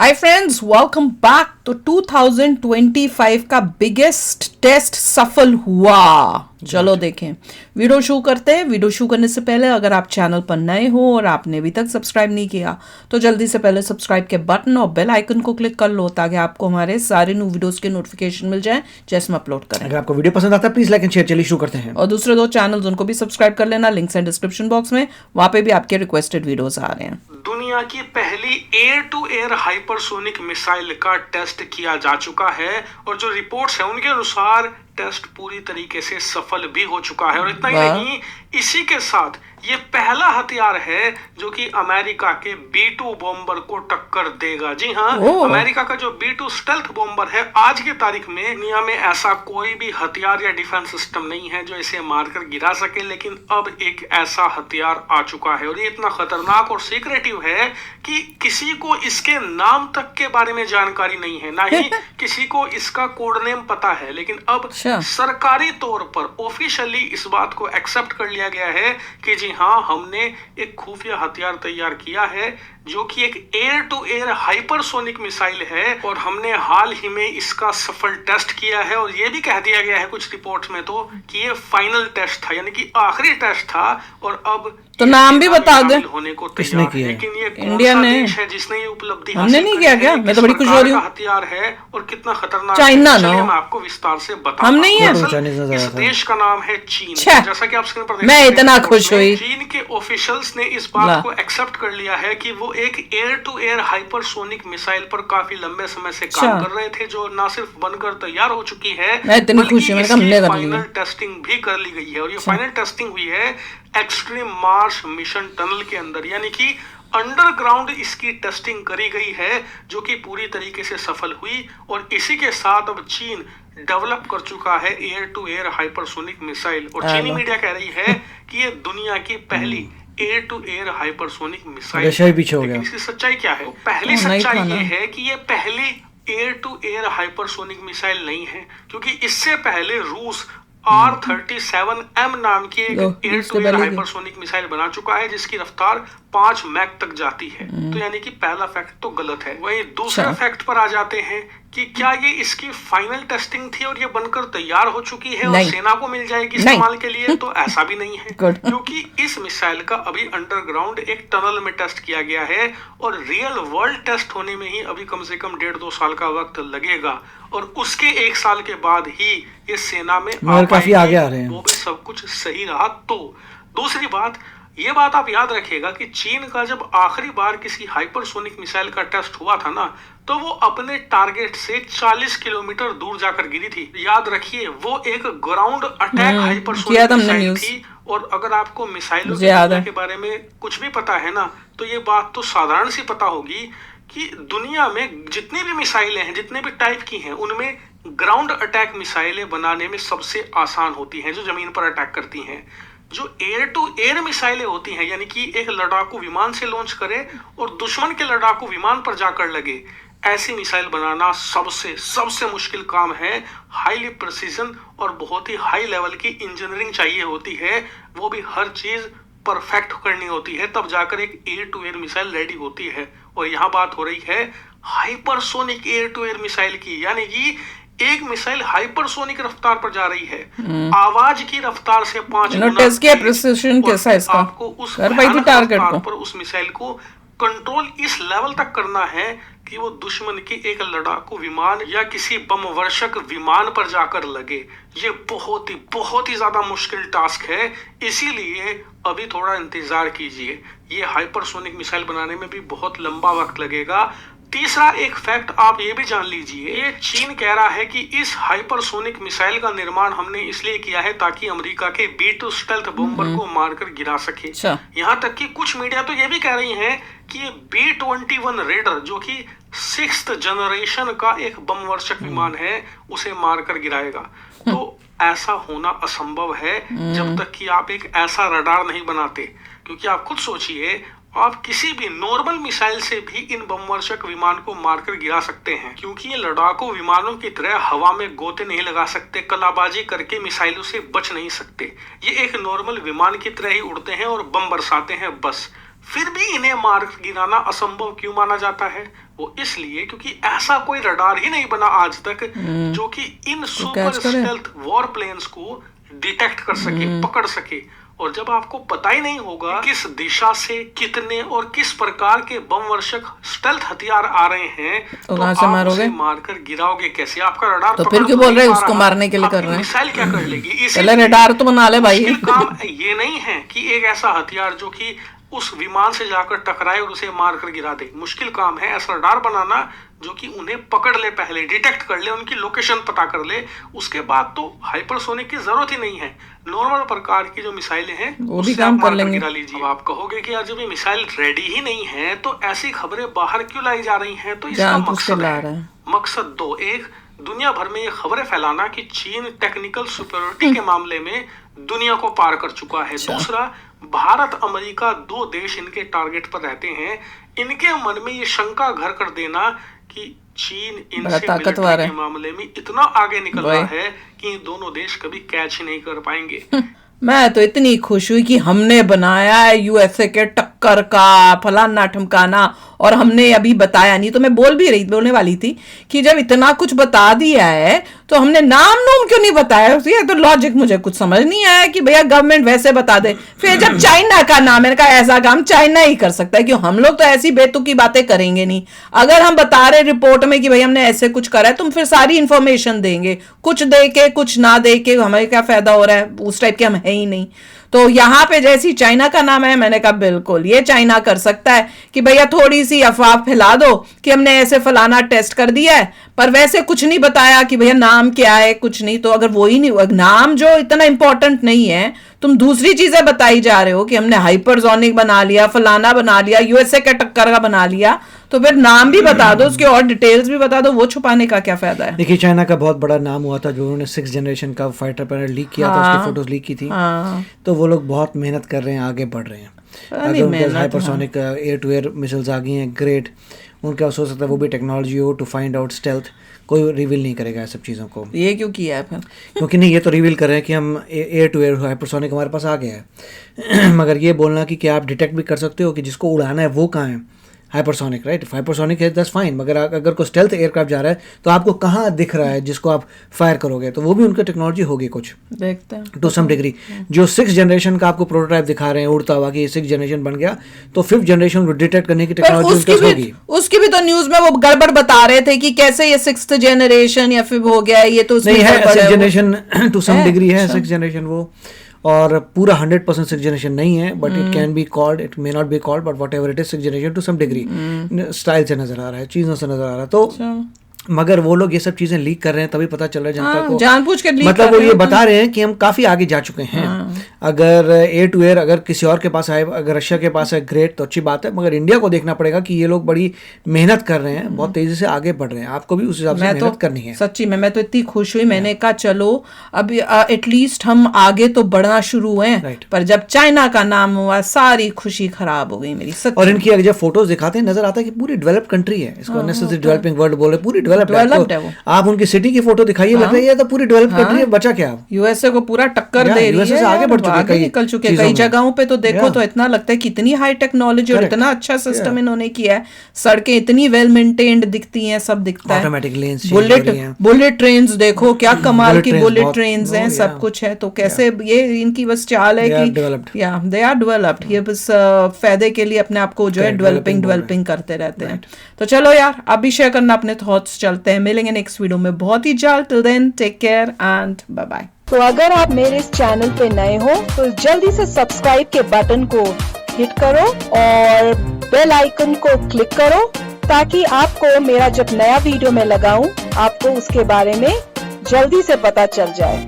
Hi friends, welcome back. तो 2025 का biggest test सफल हुआ। चलो देखें, वीडियो शुरू करते हैं। वीडियो शुरू करने से पहले अगर आप चैनल पर नए हो और आपने अभी तक सब्सक्राइब नहीं किया तो जल्दी से पहले सब्सक्राइब के बटन और बेल आइकन को क्लिक कर लो ताकि आपको हमारे सारे न्यू वीडियोस के नोटिफिकेशन मिल जाए जैसे हम अपलोड करें। अगर आपको वीडियो पसंद आता है प्लीज लाइक एंड शेयर। चलिए शुरू करते हैं। और दूसरे दो चैनल्स उनको भी सब्सक्राइब कर लेना, लिंक्स है डिस्क्रिप्शन बॉक्स में, वहां पे भी आपके रिक्वेस्टेड वीडियोस आ रहे हैं। दुनिया की पहली air to air hypersonic missile का टेस्ट किया जा चुका है और जो रिपोर्ट्स हैं उनके अनुसार टेस्ट पूरी तरीके से सफल भी हो चुका है। और इतना ही नहीं, इसी के साथ ये पहला हथियार है जो कि अमेरिका के B2 बॉम्बर को टक्कर देगा। जी हाँ, अमेरिका का जो B2 स्टेल्थ बॉम्बर है, आज की तारीख में दुनिया में ऐसा कोई भी हथियार या डिफेंस सिस्टम नहीं है जो इसे मारकर गिरा सके, लेकिन अब एक ऐसा हथियार आ चुका है और ये इतना खतरनाक और सीक्रेटिव है कि किसी को इसके नाम तक के बारे में जानकारी नहीं है, ना ही किसी को इसका कोड नेम पता है। लेकिन अब सरकारी तौर पर ऑफिशियली इस बात को एक्सेप्ट कर लिया गया है कि जी हाँ, हमने एक खुफिया हथियार तैयार किया है जो कि एक air to air hypersonic missile है और हमने हाल ही में इसका सफल टेस्ट किया है। और ये भी कह दिया गया है कुछ रिपोर्ट्स में तो कि ये फाइनल टेस्ट था, यानी कि आखिरी टेस्ट था और अब तो नाम भी बता दे होने को किसने किया है? लेकिन ये इंडिया ने है जिसने ये उपलब्धि हमने नहीं किया क्या? मैं तो बड़ी खुश हो रही हूँ। हथियार है और कितना खतरनाक चाइना ना, मैं आपको विस्तार से बताऊंगा। हम नहीं है। इस देश का नाम है चीन। जैसा कि आप स्क्रीन पर मैं इतना खुश हुई। चीन के ऑफिशियल्स ने इस बात को एक्सेप्ट कर लिया है कि वो एक air to air hypersonic missile पर काफी लंबे समय से काम कर रहे थे, जो ना सिर्फ बनकर तैयार हो चुकी है बल्कि फाइनल टेस्टिंग भी कर ली गई है। और ये फाइनल टेस्टिंग हुई है एक्सट्रीम मार्स मिशन टनल के अंदर, यानी कि अंडरग्राउंड इसकी टेस्टिंग करी गई है जो कि पूरी तरीके से सफल हुई। और इसी के साथ अब चीन डेवलप कर चुका है air to air hypersonic missile और चीनी मीडिया कह रही है कि ये दुनिया की पहली air to air hypersonic missile. लेकिन इसकी सच्चाई क्या है? पहली सच्चाई ये है कि ये पहली air to air hypersonic missile नहीं है, क्योंकि इससे पहले रूस R-37M नाम की एक air to air hypersonic missile बना चुका है जिसकी रफ्तार 5 मैक तक जाती है। तो यानी कि पहला फैक्ट तो गलत है। वहीं दूसरे फैक्ट पर आ जाते हैं कि क्या ये इसकी फाइनल टेस्टिंग थी और ये बनकर तैयार हो चुकी है और सेना को मिल जाएगी इस्तेमाल के लिए? तो ऐसा भी नहीं है, क्योंकि इस मिसाइल का अभी अंडरग्राउंड एक टनल में टेस्ट किया गया है और रियल वर्ल्ड टेस्ट होने में ही अभी कम से कम 1.5-2 साल का वक्त लगेगा और उसके 1 साल के बाद ही ये सेना में काफी आगे आ रहे हैं। वो भी सब कुछ सही रहा तो। दूसरी बात, ये बात आप याद रखिएगा कि चीन का जब आखिरी बार किसी हाइपरसोनिक मिसाइल का टेस्ट हुआ था ना, तो वो अपने टारगेट से 40 किलोमीटर दूर जाकर गिरी थी। याद रखिए, वो एक ग्राउंड अटैक हाइपरसोनिक मिसाइल थी। और अगर आपको मिसाइलों के बारे में कुछ भी पता है ना, तो ये बात तो साधारण सी पता होगी कि दुनिया में जितनी भी मिसाइलें हैं, जितने भी टाइप की हैं, उनमें ग्राउंड अटैक मिसाइलें बनाने में सबसे आसान होती हैं, जो जमीन पर अटैक करती हैं। जो एयर टू एयर मिसाइलें होती हैं, यानी कि एक लड़ाकू विमान से लॉन्च करे और दुश्मन के लड़ाकू विमान पर जाकर लगे, ऐसी मिसाइल बनाना सबसे मुश्किल काम है। हाईली प्रिसीजन और बहुत ही हाई लेवल की इंजीनियरिंग चाहिए होती है, वो भी हर चीज परफेक्ट करनी होती है, तब जाकर एक air to air missile ready होती है। और यहाँ बात हो रही है hypersonic air to air missile की, यानी कि एक मिसाइल हाइपरसोनिक रफ्तार पर जा रही है, आवाज की रफ्तार से 5 गुना। आपको उस टारगेट पर उस मिसाइल को कंट्रोल इस लेवल तक करना है कि वो दुश्मन के एक लड़ाकू विमान या किसी बम वर्षक विमान पर जाकर लगे। ये बहुत ही ज्यादा मुश्किल टास्क है, इसीलिए अभी थोड़ा इंतजार कीजिए। ये हाइपरसोनिक मिसाइल बनाने में भी बहुत लंबा वक्त लगेगा। तीसरा एक फैक्ट आप ये भी जान लीजिए, ये चीन कह रहा है कि इस हाइपरसोनिक मिसाइल का निर्माण हमने इसलिए किया है ताकि अमेरिका के B2 स्टेल्थ बॉम्बर को मारकर गिरा सके। यहाँ तक कि कुछ मीडिया तो ये भी कह रही हैं कि ये B-21 रेडर, जो कि 6th जनरेशन का एक बम वर्षक विमान है, उसे मारकर गिराएगा। तो ऐसा होना असंभव है जब तक कि आप एक ऐसा रडार नहीं बनाते, क्योंकि आप खुद सोचिए, आप किसी भी नॉर्मल मिसाइल से भी इन बमवर्षक विमान को मारकर गिरा सकते हैं, क्योंकि ये लड़ाकू विमानों की तरह हवा में गोते नहीं लगा सकते, कलाबाजी करके मिसाइलों से बच नहीं सकते। ये एक नॉर्मल विमान की तरह ही उड़ते हैं और बम बरसाते हैं बस। फिर भी इन्हें मार गिराना असंभव क्यों माना जाता है? वो इसलिए क्योंकि ऐसा कोई रडार ही नहीं बना आज तक जो कि इन सुपर स्टेल्थ वॉर प्लेन्स को डिटेक्ट कर सके, पकड़ सके। और जब आपको पता ही नहीं होगा किस दिशा से कितने और किस प्रकार के बम वर्षक स्टेल्थ हथियार आ रहे हैं, तो आप उसे मारकर गिराओगे कैसे? आपका रडार तो फिर क्यों बोल रहे हैं उसको मारने के लिए कर रहे हैं? मिसाइल क्या कर लेगी? पहले रडार तो बना ले भाई। काम ये नहीं है कि एक ऐसा हथियार जो कि उस विमान से जाकर टकराए और उसे मारकर गिरा दे। मुश्किल काम है ऐसा रडार बनाना जो कि उन्हें पकड़ ले, पहले डिटेक्ट कर ले, उनकी लोकेशन पता कर ले। उसके बाद तो हाइपरसोनिक की जरूरत ही नहीं है, नॉर्मल प्रकार की जो मिसाइलें हैं वो भी काम कर लेंगे। गिरा लीजिए। अब आप कहोगे कि यार जब ये मिसाइल रेडी ही नहीं है तो ऐसी खबरें बाहर क्यों लाई जा रही हैं? तो इसका मकसद है मकसद दो। एक, दुनिया भर में ये खबरें फैलाना कि चीन टेक्निकल सुपीरियरिटी के मामले में दुनिया को पार कर चुका है। दूसरा, भारत अमेरिका दो देश इनके टारगेट पर रहते हैं, इनके मन में ये शंका घर कर देना कि चीन इनसे मिलिट्री के मामले में इतना आगे निकल रहा है कि ये दोनों देश कभी कैच ही नहीं कर पाएंगे। मैं तो इतनी खुश हुई कि हमने बनाया है यूएसए के टक्कर का फलाना ठमकाना, और हमने अभी बताया नहीं। तो मैं बोलने वाली थी कि जब इतना कुछ बता दिया है तो हमने नाम क्यों नहीं बताया? ये तो लॉजिक मुझे कुछ समझ नहीं आया कि भैया गवर्नमेंट वैसे बता दे। फिर जब चाइना का नाम, मैंने कहा ऐसा काम चाइना ही कर सकता है, क्यों हम लोग तो ऐसी बेतुकी बातें करेंगे नहीं। अगर हम बता रहे रिपोर्ट में कि भाई हमने ऐसे कुछ करा है, तुम फिर सारी इंफॉर्मेशन देंगे, कुछ दे के कुछ ना दे के हमें क्या फायदा हो रहा है? उस टाइप के हम है ही नहीं। तो यहाँ पे जैसी चाइना का नाम है, मैंने कहा बिल्कुल ये चाइना कर सकता है कि भैया थोड़ी सी अफवाह फैला दो कि हमने ऐसे फलाना टेस्ट कर दिया है, पर वैसे कुछ नहीं बताया कि भैया नाम क्या है, कुछ नहीं। तो अगर वो ही नहीं, नाम जो इतना इंपॉर्टेंट नहीं है, तुम दूसरी चीजें बताई जा रहे हो कि हमने हाइपरसोनिक बना लिया, फलाना बना लिया, यूएसए के टक्कर का बना लिया, तो फिर नाम भी बता दो, उसके और डिटेल्स भी बता दो। वो छुपाने का क्या फायदा है? देखिए, चाइना का बहुत बड़ा नाम हुआ था जो उन्होंने 6th जनरेशन का फाइटर पैनल लीक किया था, उसकी फोटोज लीक की थी। तो वो लोग बहुत मेहनत कर रहे हैं, आगे बढ़ रहे हैं। अगर उनके hypersonic air to air missiles आ गई हैं, ग्रेट। उनका हो सकता है वो भी टेक्नोलॉजी हो टू फाइंड आउट स्टेल्थ। कोई रिवील नहीं करेगा सब चीज़ों को। ये क्यों किया है फिर? क्योंकि नहीं, ये तो रिवील कर रहे हैं कि हम एयर टू एयर हाइपरसोनिक हमारे पास आ गया है। मगर ये बोलना कि क्या आप डिटेक्ट भी कर सकते हो कि जिसको उड़ाना है वो कहाँ है? Hypersonic, right? हाइपरसोनिक है, दैट्स फाइन। मगर अगर कोई स्टेल्थ एयरक्राफ्ट जा रहा है तो आपको कहाँ दिख रहा है जिसको आप फायर करोगे? तो वो भी उनका टेक्नोलॉजी होगी कुछ, देखते हैं टू सम डिग्री। जो 6th जनरेशन का आपको प्रोटोटाइप दिखा रहे हैं उड़ता हुआ कि 6th जनरेशन बन गया, तो 5th जनरेशन को डिटेक्ट करने की टेक्नोलॉजी होगी। उसकी भी तो न्यूज में वो गड़बड़ बता रहे थे कि कैसे ये 6th जनरेशन या फिर हो गया ये, तो नहीं है 6th generation to some degree है 6th जनरेशन वो, और पूरा 100% 6th जनरेशन नहीं है, but it can be called, it may not be called, but whatever it is 6th generation to some degree. Style से नजर आ रहा है, चीजों से नजर आ रहा है। तो मगर वो लोग ये सब चीजें लीक कर रहे हैं, तभी पता चल रहा है जनता को, जानबूझ के लीक मतलब वो ये बता रहे हैं कि हम काफी आगे जा चुके हैं। अगर एयर टू एयर अगर किसी और के पास है, अगर रशिया के पास है, ग्रेट, तो अच्छी बात है। मगर इंडिया को देखना पड़ेगा कि ये लोग बड़ी मेहनत कर रहे हैं, बहुत तेजी से आगे बढ़ रहे हैं। आपको भी उस हिसाब से मेहनत करनी है। सच्ची में मैं तो इतनी खुश हुई, मैंने कहा चलो अब एटलीस्ट हम आगे तो बढ़ना शुरू हुए हैं। पर जब चाइना का नाम हुआ, सारी खुशी खराब हो गई मेरी, सच्ची। और इनकी अगर जब फोटोज दिखाते हैं नजर आता है कि पूरी डेवलप्ड कंट्री है। इसको अननेसेसरी डेवलपिंग वर्ल्ड बोले, पूरी डेवलप्ड है वो। आप उनकी सिटी की फोटो दिखाइए, लग रही है तो पूरी डेवलप कंट्री है। बचा क्या? यूएसए को पूरा टक्कर दे रही है, यूएसए से आगे बढ़ चुके, निकल चुके कई जगहों पे। तो देखो तो इतना लगता है कि इतनी हाई टेक्नोलॉजी और इतना अच्छा सिस्टम इन्होंने किया है। सड़कें इतनी वेल मेंटेन्ड दिखती हैं, सब दिखता है। ऑटोमेटिक लेन्स, बुलेट ट्रेन्स देखो क्या कमाल की बुलेट ट्रेन्स हैं, सब कुछ है। तो कैसे ये इनकी बस चाल है कि दे आर डेवलप्ड, ये बस फायदे के लिए अपने आप को जो है डेवलपिंग करते रहते हैं। तो चलो यार, अभी शेयर करना अपने थॉट्स। चलते हैं, मिलेंगे नेक्स्ट वीडियो में बहुत ही जल्द। Till then take care and bye bye. तो अगर आप मेरे इस चैनल पे नए हो तो जल्दी से सब्सक्राइब के बटन को हिट करो और बेल आइकन को क्लिक करो, ताकि आपको मेरा जब नया वीडियो मैं लगाऊं आपको उसके बारे में जल्दी से पता चल जाए।